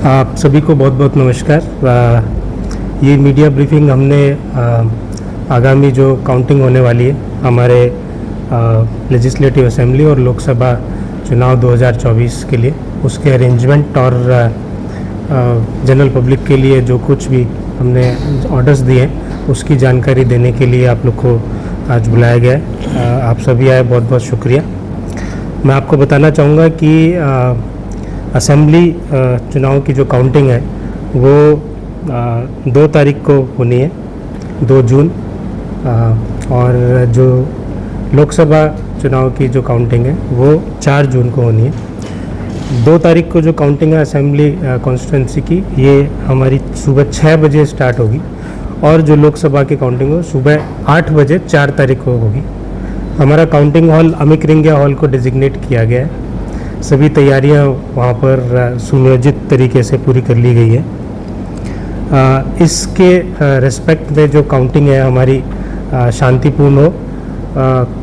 आप सभी को बहुत बहुत नमस्कार। ये मीडिया ब्रीफिंग हमने आगामी जो काउंटिंग होने वाली है हमारे लेजिस्लेटिव असेंबली और लोकसभा चुनाव 2024 के लिए, उसके अरेंजमेंट और जनरल पब्लिक के लिए जो कुछ भी हमने ऑर्डर्स दिए हैं उसकी जानकारी देने के लिए आप लोग को आज बुलाया गया है। आप सभी आए, बहुत बहुत शुक्रिया। मैं आपको बताना चाहूँगा कि असेंबली चुनाव की जो काउंटिंग है वो 2 तारीख को होनी है, 2 जून, और जो लोकसभा चुनाव की जो काउंटिंग है वो 4 जून को होनी है। 2 तारीख को जो काउंटिंग है असेंबली कॉन्स्टिट्यूंसी की, ये हमारी सुबह 6 बजे स्टार्ट होगी और जो लोकसभा की काउंटिंग हो सुबह 8 बजे 4 तारीख को होगी। हमारा काउंटिंग हॉल अमिक रिंगिया हॉल को डिजिग्नेट किया गया है। सभी तैयारियां वहाँ पर सुनियोजित तरीके से पूरी कर ली गई है। इसके रिस्पेक्ट में जो काउंटिंग है हमारी शांतिपूर्ण हो,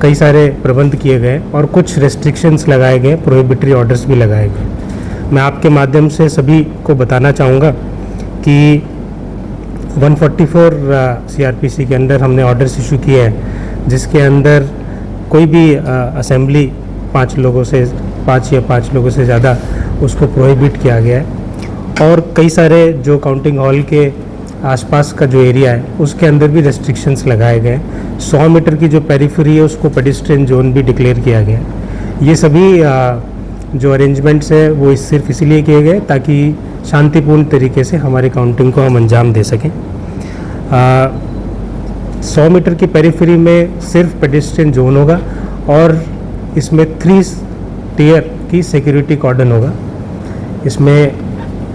कई सारे प्रबंध किए गए और कुछ रेस्ट्रिक्शंस लगाए गए, प्रोहिबिटरी ऑर्डर्स भी लगाए गए। मैं आपके माध्यम से सभी को बताना चाहूँगा कि 144 CRPC के अंदर हमने ऑर्डर्स इशू किए हैं, जिसके अंदर कोई भी असेंबली 5 या 5 लोगों से ज़्यादा उसको प्रोहिबिट किया गया है। और कई सारे जो काउंटिंग हॉल के आसपास का जो एरिया है उसके अंदर भी रेस्ट्रिक्शंस लगाए गए हैं। 100 मीटर की जो पेरिफेरी है उसको पेडिस्ट्रियन जोन भी डिक्लेयर किया गया है। ये सभी जो अरेंजमेंट्स है वो सिर्फ इसीलिए किए गए ताकि शांतिपूर्ण तरीके से हमारी काउंटिंग को हम अंजाम दे सकें। 100 मीटर की पेरिफेरी में सिर्फ पेडिस्ट्रियन जोन होगा और इसमें 3 टियर की सिक्योरिटी कॉर्डन होगा। इसमें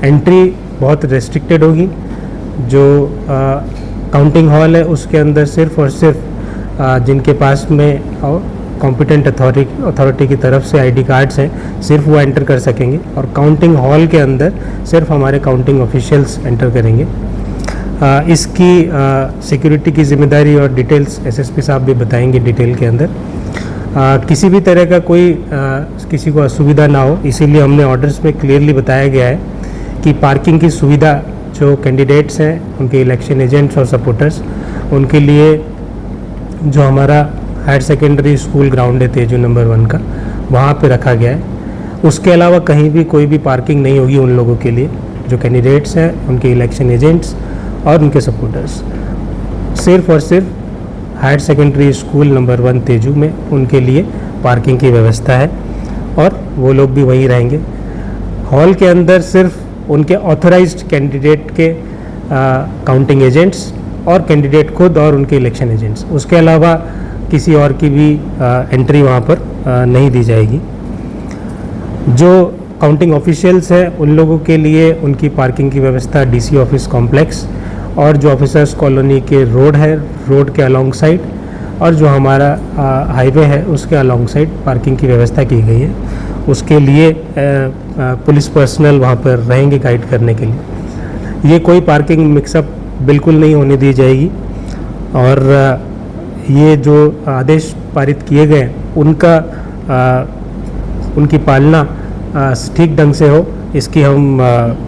एंट्री बहुत रेस्ट्रिक्टेड होगी। जो काउंटिंग हॉल है उसके अंदर सिर्फ और सिर्फ जिनके पास में कॉम्पिटेंट अथॉरिटी की तरफ से आईडी कार्ड्स हैं सिर्फ वो एंटर कर सकेंगे, और काउंटिंग हॉल के अंदर सिर्फ हमारे काउंटिंग ऑफिशियल्स एंटर करेंगे। इसकी सिक्योरिटी की जिम्मेदारी और डिटेल्स एसएसपी साहब भी बताएंगे डिटेल के अंदर। किसी भी तरह का कोई किसी को असुविधा ना हो, इसीलिए हमने ऑर्डर्स में क्लियरली बताया गया है कि पार्किंग की सुविधा जो कैंडिडेट्स हैं, उनके इलेक्शन एजेंट्स और सपोर्टर्स, उनके लिए जो हमारा हायर सेकेंडरी स्कूल ग्राउंड है तेजू नंबर 1 का, वहाँ पे रखा गया है। उसके अलावा कहीं भी कोई भी पार्किंग नहीं होगी उन लोगों के लिए जो कैंडिडेट्स हैं, उनके इलेक्शन एजेंट्स और उनके सपोर्टर्स। सिर्फ और सिर्फ higher secondary school number 1 Tezu में उनके लिए पार्किंग की व्यवस्था है और वो लोग भी वहीं रहेंगे। हॉल के अंदर सिर्फ उनके ऑथराइज्ड कैंडिडेट के काउंटिंग एजेंट्स और कैंडिडेट खुद और उनके इलेक्शन एजेंट्स, उसके अलावा किसी और की भी एंट्री वहाँ पर नहीं दी जाएगी। जो काउंटिंग ऑफिशियल्स हैं उन लोगों के लिए उनकी पार्किंग की व्यवस्था डीसी ऑफिस कॉम्प्लेक्स और जो ऑफिसर्स कॉलोनी के रोड है, रोड के अलॉन्ग साइड और जो हमारा हाईवे है उसके अलॉन्ग साइड पार्किंग की व्यवस्था की गई है। उसके लिए पुलिस पर्सनल वहाँ पर रहेंगे गाइड करने के लिए। ये कोई पार्किंग मिक्सअप बिल्कुल नहीं होने दी जाएगी और ये जो आदेश पारित किए गए उनकी पालना ठीक ढंग से हो, इसकी हम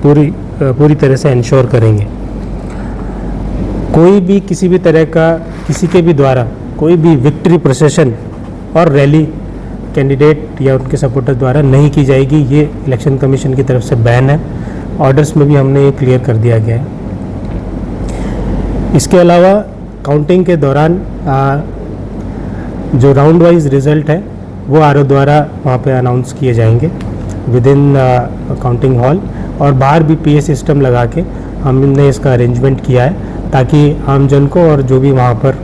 पूरी तरह से इंश्योर करेंगे। कोई भी किसी भी तरह का किसी के भी द्वारा कोई भी विक्ट्री प्रोसेशन और रैली कैंडिडेट या उनके सपोर्टर द्वारा नहीं की जाएगी। ये इलेक्शन कमीशन की तरफ से बैन है। ऑर्डर्स में भी हमने ये क्लियर कर दिया गया है। इसके अलावा काउंटिंग के दौरान जो राउंड वाइज रिज़ल्ट है वो आरओ द्वारा वहाँ पे अनाउंस किए जाएंगे विद इन काउंटिंग हॉल, और बाहर भी पीए सिस्टम लगा के हमने इसका अरेंजमेंट किया है ताकि आमजन को और जो भी वहाँ पर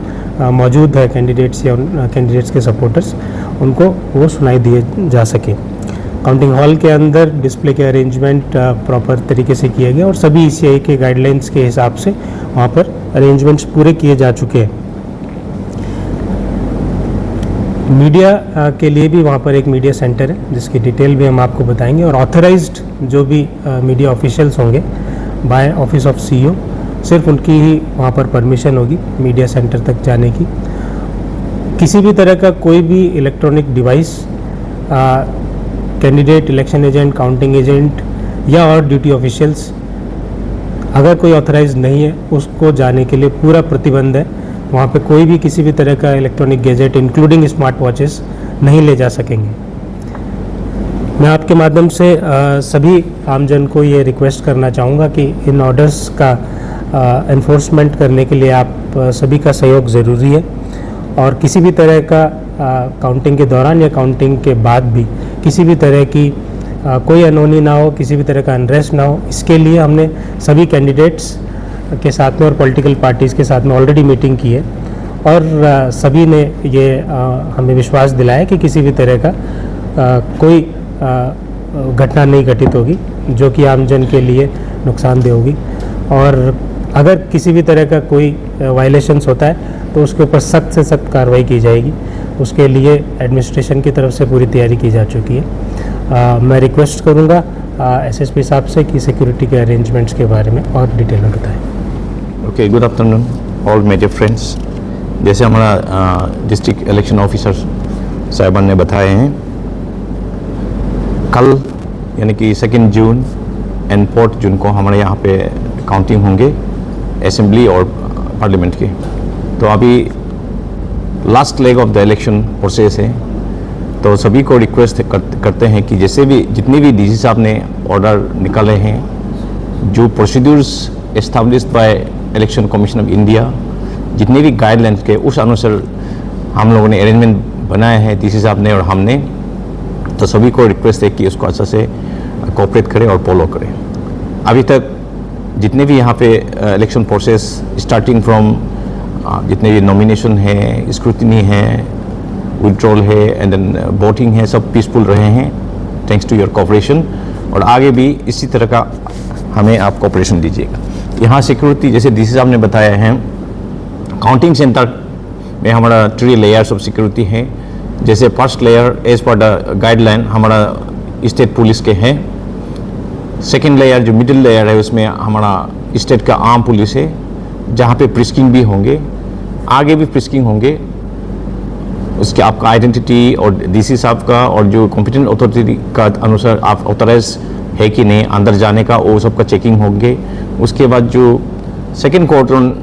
मौजूद है कैंडिडेट्स या कैंडिडेट्स के सपोर्टर्स, उनको वो सुनाई दिए जा सके। काउंटिंग हॉल के अंदर डिस्प्ले के अरेंजमेंट प्रॉपर तरीके से किए गए और सभी ईसीआई के गाइडलाइंस के हिसाब से वहाँ पर अरेंजमेंट्स पूरे किए जा चुके हैं। मीडिया के लिए भी वहाँ पर एक मीडिया सेंटर है जिसकी डिटेल भी हम आपको बताएंगे, और ऑथराइज्ड जो भी मीडिया ऑफिशियल्स होंगे बाय ऑफिस ऑफ सीईओ, सिर्फ उनकी ही वहाँ पर परमिशन होगी मीडिया सेंटर तक जाने की। किसी भी तरह का कोई भी electronic device candidate, election agent, counting agent या और ड्यूटी ऑफिशियल्स, अगर कोई ऑथराइज नहीं है उसको जाने के लिए पूरा प्रतिबंध है। वहाँ पे कोई भी किसी भी तरह का electronic gadget including smart watches नहीं ले जा सकेंगे। मैं आपके माध्यम से सभी आमजन को ये रिक्वेस्ट करना चाहूँगा कि इन ऑर्डर्स का एनफोर्समेंट करने के लिए आप सभी का सहयोग ज़रूरी है, और किसी भी तरह का काउंटिंग के दौरान या काउंटिंग के बाद भी किसी भी तरह की कोई अनहोनी ना हो, किसी भी तरह का अनरेस्ट ना हो, इसके लिए हमने सभी कैंडिडेट्स के साथ में और पॉलिटिकल पार्टीज़ के साथ में ऑलरेडी मीटिंग की है, और सभी ने ये हमें विश्वास दिलाया कि किसी भी तरह का कोई घटना नहीं घटित होगी जो कि आमजन के लिए नुकसानदेह होगी। और अगर किसी भी तरह का कोई वायलेशंस होता है तो उसके ऊपर सख्त से सख्त कार्रवाई की जाएगी। उसके लिए एडमिनिस्ट्रेशन की तरफ से पूरी तैयारी की जा चुकी है। मैं रिक्वेस्ट करूँगा एसएसपी साहब से कि सिक्योरिटी के अरेंजमेंट्स के बारे में और डिटेल में बताएं। Okay, good afternoon all my dear friends. जैसे हमारा डिस्ट्रिक्ट इलेक्शन ऑफिसर साहिबान ने बताए हैं, कल यानी कि 2 जून एंड 4 जून को हमारे यहाँ पे काउंटिंग होंगे असेंबली और पार्लियामेंट के। तो अभी last leg of the election process है, तो सभी को रिक्वेस्ट करते हैं कि जैसे भी जितनी भी डीसी साहब ने ऑर्डर निकाले हैं, जो procedures established by election commission of India, जितने भी गाइडलाइंस के उस अनुसार हम लोगों ने अरेंजमेंट बनाए हैं डीसी साहब ने और हमने। तो सभी को रिक्वेस्ट है कि उसको अच्छा से कोऑपरेट करें और फॉलो करें। अभी तक जितने भी यहाँ पे इलेक्शन प्रोसेस स्टार्टिंग फ्रॉम जितने भी नॉमिनेशन है, स्क्रूटिनी है, विड्रॉल है एंड देन वोटिंग है, सब पीसफुल रहे हैं थैंक्स टू योर कोऑपरेशन। और आगे भी इसी तरह का हमें आप कोऑपरेशन दीजिएगा। यहाँ सिक्योरिटी जैसे डीसी साहब ने बताया है, काउंटिंग सेंटर में हमारा 3 लेयर्स ऑफ सिक्योरिटी है। जैसे first layer as per the guideline हमारा स्टेट पुलिस के हैं। सेकेंड लेयर जो मिडिल लेयर है उसमें हमारा स्टेट का आर्म पुलिस है, जहाँ पे प्रिस्किंग भी होंगे, आगे भी प्रिस्किंग होंगे। उसके आपका आइडेंटिटी और डीसी साहब का और जो कॉम्पिटेंट अथॉरिटी का अनुसार आप ऑथराइज है कि नहीं अंदर जाने का, वो सब का चेकिंग होंगे। उसके बाद जो सेकेंड कॉर्डन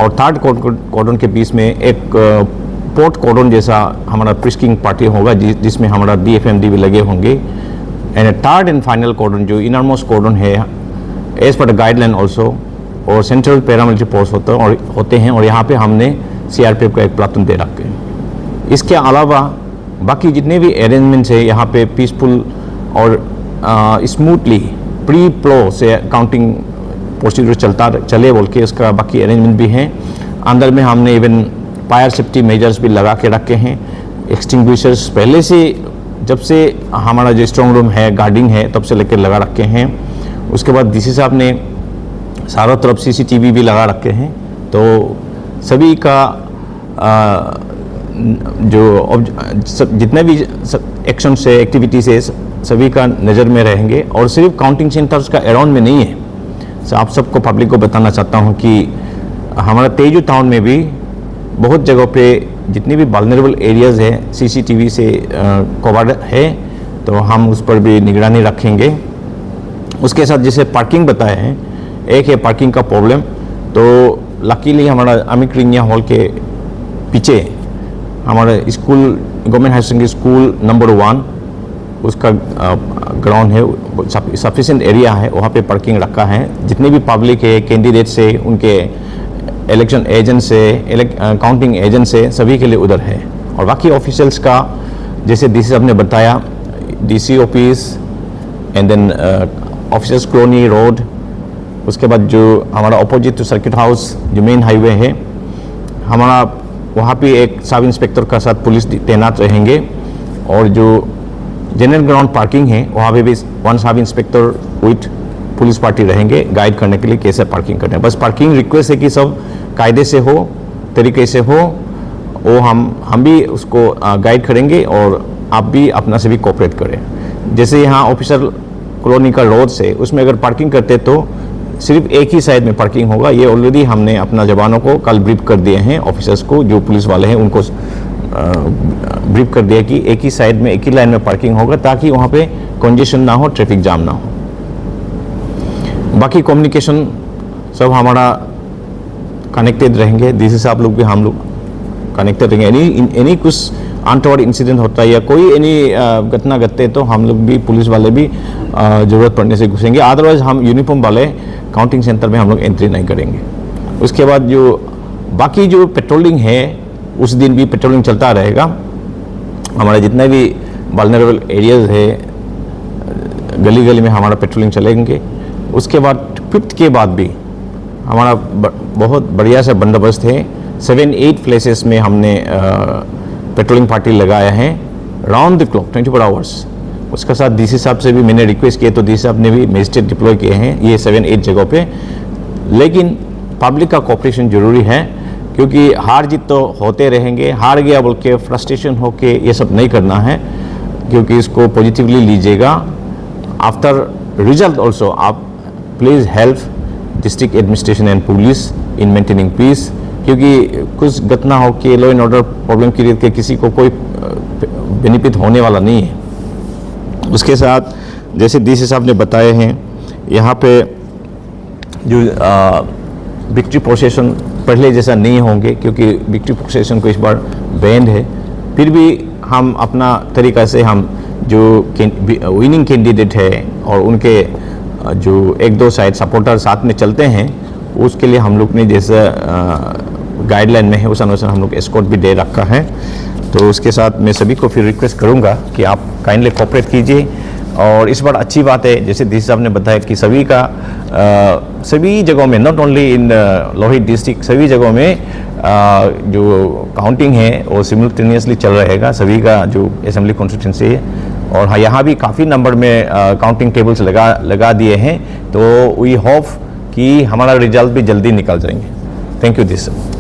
और थर्ड कॉर्डन के बीच में एक पोर्ट कॉर्डन जैसा हमारा प्रिस्किंग पार्टी होगा, जिसमें हमारा DFMD भी लगे होंगे। And third and final cordon जो इनरमोस्ट कॉर्डन है as per the guideline also, और सेंट्रल पैरामिलिट्री फोर्स होते हैं और यहाँ पे हमने CRPF का एक प्लाटून दे रखे हैं। इसके अलावा बाकी जितने भी अरेंजमेंट्स है यहाँ पे पीसफुल और स्मूथली प्री प्लो से काउंटिंग प्रोसीड्यूर चले बोल के इसका बाकी अरेंजमेंट भी हैं। अंदर में हमने इवन फायर सेफ्टी मेजर्स भी लगा के रखे हैं। एक्सटिंग्विशर्स पहले से जब से हमारा जो स्ट्रॉन्ग रूम है, गार्डिंग है, तब से लेकर लगा रखे हैं। उसके बाद डीसी साहब ने चारों तरफ CCTV भी लगा रखे हैं। तो सभी का जितने भी एक्शन से एक्टिविटीज है सभी का नज़र में रहेंगे, और सिर्फ काउंटिंग सेंटर्स का अराउंड में नहीं है। तो आप सबको पब्लिक को बताना चाहता हूँ कि हमारा तेजू टाउन में भी बहुत जगहों पे जितनी भी वल्नरेबल एरियाज़ है CCTV से कवर्ड है, तो हम उस पर भी निगरानी रखेंगे। उसके साथ जैसे पार्किंग बताए हैं, एक है पार्किंग का प्रॉब्लम। तो लकीली हमारा अमिक रिंगिया हॉल के पीछे हमारा school government higher secondary school number 1 उसका ग्राउंड है, सफिशिएंट एरिया है, वहाँ पे पार्किंग रखा है। जितने भी पब्लिक है, कैंडिडेट से, उनके इलेक्शन एजेंट से, काउंटिंग एजेंट से, सभी के लिए उधर है। और बाकी ऑफिशियल्स का जैसे डीसी साहब ने बताया, DC office and then officers colony road, उसके बाद जो हमारा अपोजिट टू सर्किट हाउस जो मेन हाईवे है, हमारा वहाँ पे एक सब इंस्पेक्टर का साथ पुलिस तैनात रहेंगे। और जो जनरल ग्राउंड पार्किंग है वहाँ पे भी 1 sub inspector with police party रहेंगे गाइड करने के लिए कैसे पार्किंग करना है। बस पार्किंग रिक्वेस्ट है कि सब कायदे से हो, तरीके से हो, वो हम भी उसको गाइड करेंगे और आप भी अपना से भी कोऑपरेट करें। जैसे यहाँ ऑफिसर कॉलोनी का रोड से उसमें अगर पार्किंग करते तो सिर्फ एक ही साइड में पार्किंग होगा। ये ऑलरेडी हमने अपना जवानों को कल ब्रीफ कर दिए हैं, ऑफिसर्स को जो पुलिस वाले हैं उनको ब्रीफ कर दिया कि एक ही साइड में एक ही लाइन में पार्किंग होगा, ताकि वहाँ पे कंजेशन ना हो, ट्रैफिक जाम ना हो। बाकी कम्युनिकेशन सब हमारा कनेक्टेड रहेंगे, डीसी साहब लोग भी हम लोग कनेक्टेड रहेंगे। एनी कुछ अनटोवर्ड इंसिडेंट होता है या कोई एनी घटना घटते तो हम लोग भी, पुलिस वाले भी ज़रूरत पड़ने से घुसेंगे। अदरवाइज हम यूनिफॉर्म वाले काउंटिंग सेंटर में हम लोग एंट्री नहीं करेंगे। उसके बाद जो बाकी जो पेट्रोलिंग है उस दिन भी पेट्रोलिंग चलता रहेगा। हमारे जितने भी वल्नरेबल एरियाज है गली गली में हमारा पेट्रोलिंग चलेंगे। उसके बाद 5th के बाद भी हमारा बहुत बढ़िया से बंदोबस्त है। 7-8 प्लेसेस में हमने पेट्रोलिंग पार्टी लगाया है राउंड द क्लॉक 24 आवर्स। उसके साथ डीसी साहब से भी मैंने रिक्वेस्ट किया तो डीसी साहब ने भी मजिस्ट्रेट डिप्लॉय किए हैं ये 7-8 जगहों पे। लेकिन पब्लिक का कोऑपरेशन जरूरी है क्योंकि हार जीत तो होते रहेंगे। हार गया बोल के फ्रस्ट्रेशन हो के ये सब नहीं करना है, क्योंकि इसको पॉजिटिवली लीजिएगा। आफ्टर रिजल्ट ऑल्सो आप please help district administration and police in maintaining peace, क्योंकि कुछ घटना हो के law and order problem create के किसी को कोई बेनिफिट होने वाला नहीं है। उसके साथ जैसे डीसी साहब ने बताए हैं यहाँ पे जो विक्ट्री प्रोसेसन पहले जैसा नहीं होंगे, क्योंकि विक्ट्री प्रोसेसन को इस बार बैंड है। फिर भी हम अपना तरीका से हम जो विनिंग कैंडिडेट है और उनके जो 1-2 साइड सपोर्टर साथ में चलते हैं उसके लिए हम लोग ने जैसा गाइडलाइन में है उस अनुसार हम लोग एस्कॉर्ट भी दे रखा है। तो उसके साथ मैं सभी को फिर रिक्वेस्ट करूंगा कि आप काइंडली कोऑपरेट कीजिए। और इस बार अच्छी बात है जैसे डीसी साहब ने बताया कि सभी का सभी जगहों में, not only in Lohit district, सभी जगहों में जो काउंटिंग है वो सिमुलटेनियसली चल रहेगा सभी का जो असेंबली कॉन्स्टिट्यूंसी है। और हाँ, यहाँ भी काफ़ी नंबर में काउंटिंग टेबल्स लगा दिए हैं, तो वी होप कि हमारा रिजल्ट भी जल्दी निकल जाएंगे। थैंक यू डीसी साहब।